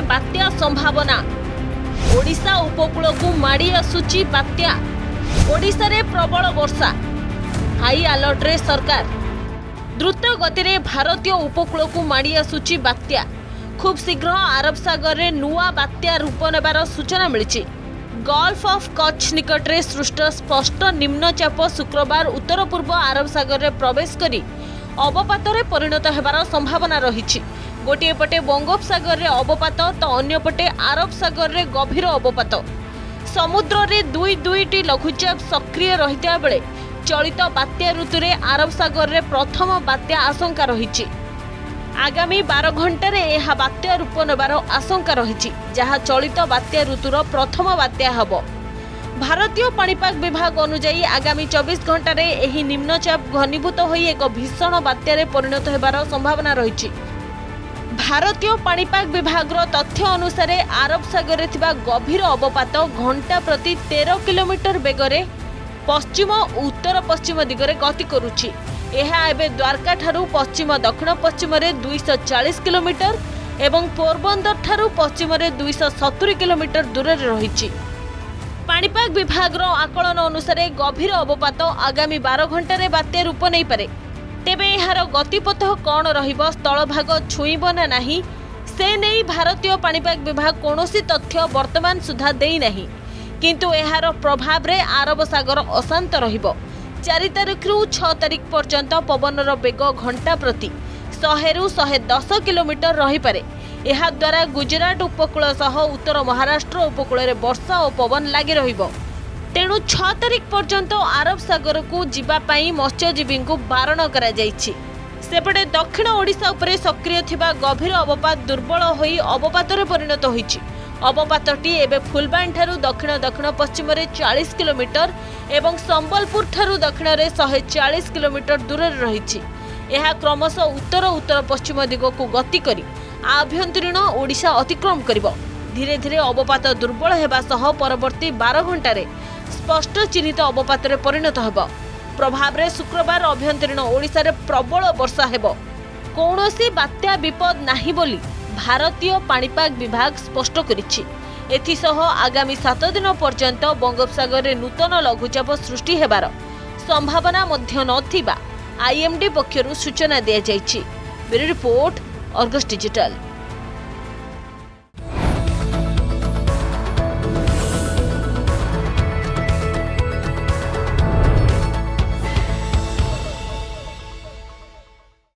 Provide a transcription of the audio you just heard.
बात्या संभावना। ओडिशा उपकूल को माड़ी आसुची बात्या। ओडिशा रे प्रबल वर्षा, हाई अलर्ट रे सरकार। द्रुत गति रे भारतीय उपकूल को माड़ी आसुची बात्या। खूब शीघ्र अरब सागर रे नुआ बात्या रूप नेबार सूचना मिली। गल्फ ऑफ कच्छ निकट रे सृष्ट स्पष्ट निम्नचाप शुक्रवार उत्तर पूर्व अरब सागर रे प्रवेश करी अवपात रे परिणत हेबार संभावना रही। गोटे पटे बंगोपसागर रे अवपात तो अन्य पटे अरब सागर रे गभीर अवपात। समुद्र रे दुईटी लघुचाप सक्रिय रहिता बेले चलित बात्या ऋतु रे अरब सागर रे प्रथम बात्या आशंका रही। आगामी 12 घंटे रे यह बात्या रूप नेबार आशंका रही, जहाँ चलित बात्या ऋतुर प्रथम बात्या हब। भारतीय पाणीपाग विभाग अनुसार आगामी 24 घंटा रे एही निम्नचाप घनीभूत होई एक भीषण बात्या रे परिणत हेबार संभावना रही। भारतीय पाणीपाग विभाग तथ्य अनुसार अरब सागर रे थिबा गभीर अवपात घंटा प्रति 13 किलोमीटर बेगरे पश्चिम उत्तर पश्चिम दिगरे गति करुछि। एहा एबे द्वारका ठारू पश्चिम दक्षिण पश्चिम रे 240 किलोमीटर एवं पोरबंदर ठारू पश्चिम रे 270 किलोमीटर दूर रही। पाणीपाग विभाग आकलन अनुसार गभीर अवपात आगामी 12 घंटा रे बात्या रूप नहीं पारे। तेबे एहार गतिपथ कौन रहिबो, स्थलभाग छुईब ना नहीं, से नहीं भारतीय पाणीपाग विभाग कौनसी तथ्य वर्तमान सुधा देई नहीं। किंतु एहार प्रभाव रे अरब सागर अशांत रहिबो। 4 तारिख रु 6 तारिख पर्यंत पवनर बेग घंटा प्रति 100 रु 110 किलोमीटर रही पारे। एहा द्वारा गुजरात उपकूल सह उत्तर महाराष्ट्र उपकूल रे वर्षा और पवन लागी रहिबो। तेणु 6 तारिख पर्यंत अरब सागर को जीवा पाई मत्स्यजीवी को बारण करा जायछि। सेपटे दक्षिण ओडिशा उपरे सक्रिय थिबा गभीर अवपात दुर्बल होई अवपात रे परिणत होईछि। अवपातटी एबे फुलबाणी ठारू दक्षिण दक्षिण पश्चिम रे 40 किलोमीटर एवं संबलपुर ठारू दक्षिण रे 140 किलोमीटर दूर रही। यह क्रमशः उत्तर उत्तर पश्चिम दिग को गति करी आभ्यंतरीण ओडिशा अतिक्रम करिबो। धीरे धीरे अवपात दुर्बल हेबा सह परवर्ती 12 घंटा रे स्पष्ट चिन्हित अवपात रे परिणत हेबो। प्रभाव रे शुक्रवार अभ्यंतरीण ओडिशा रे प्रबल वर्षा हेबो। कौनसी बात्या विपद नाही बोली भारतीय पाणीपाग विभाग स्पष्ट करिछि। एथिसह आगामी 7 दिन पर्यंत बंगोपसागर रे नूतन लघुचाप सृष्टि हेबार संभावना मध्य नथिबा IMD पक्षरु सूचना दिया जायछि। Bureau report, Argus digital.